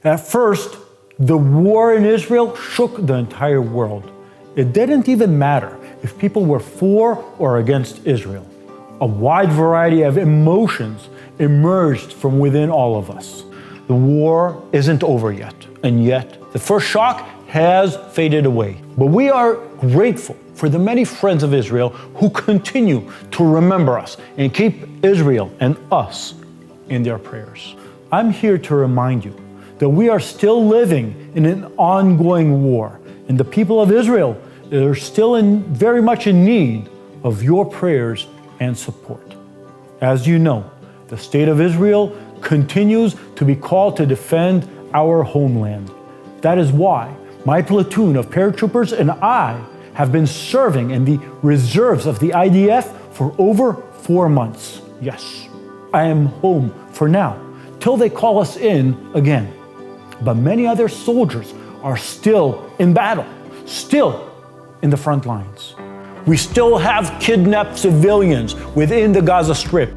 At first, the war in Israel shook the entire world. It didn't even matter if people were for or against Israel. A wide variety of emotions emerged from within all of us. The war isn't over yet, and yet the first shock has faded away. But we are grateful for the many friends of Israel who continue to remember us and keep Israel and us in their prayers. I'm here to remind you that we are still living in an ongoing war, and the people of Israel are still very much in need of your prayers and support. As you know, the state of Israel continues to be called to defend our homeland. That is why my platoon of paratroopers and I have been serving in the reserves of the IDF for over 4 months. Yes, I am home for now, till they call us in again. But many other soldiers are still in battle, still in the front lines. We still have kidnapped civilians within the Gaza Strip.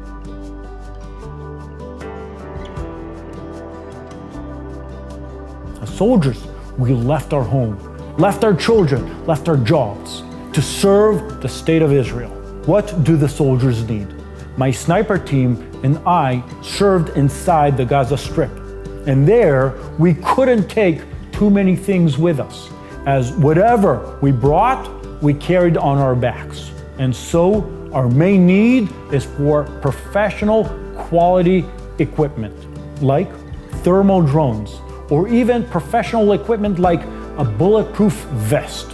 As soldiers, we left our home, left our children, left our jobs to serve the state of Israel. What do the soldiers need? My sniper team and I served inside the Gaza Strip. And there, we couldn't take too many things with us, as whatever we brought, we carried on our backs. And so, our main need is for professional quality equipment, like thermal drones, or even professional equipment like a bulletproof vest.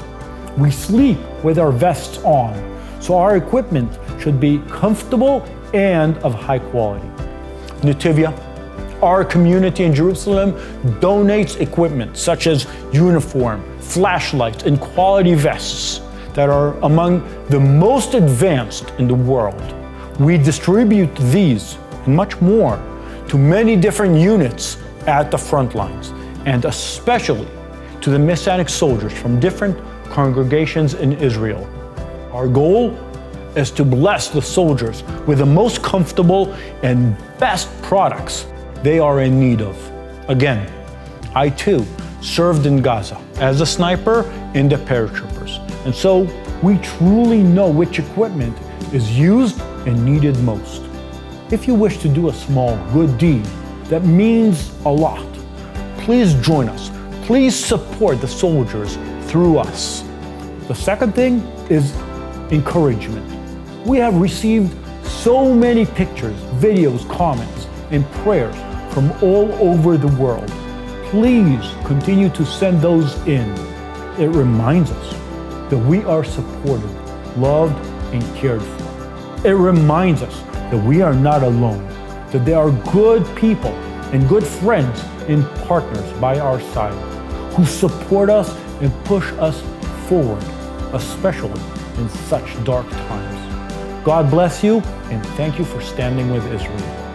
We sleep with our vests on, so our equipment should be comfortable and of high quality. Netivyah, our community in Jerusalem, donates equipment such as uniform, flashlights, and quality vests that are among the most advanced in the world. We distribute these and much more to many different units at the front lines, and especially to the Messianic soldiers from different congregations in Israel. Our goal is to bless the soldiers with the most comfortable and best products they are in need of. Again, I too served in Gaza as a sniper in the paratroopers, and so we truly know which equipment is used and needed most. If you wish to do a small good deed that means a lot, please join us. Please support the soldiers through us. The second thing is encouragement. We have received so many pictures, videos, comments, and prayers from all over the world. Please continue to send those in. It reminds us that we are supported, loved, and cared for. It reminds us that we are not alone, that there are good people and good friends and partners by our side who support us and push us forward, especially in such dark times. God bless you, and thank you for standing with Israel.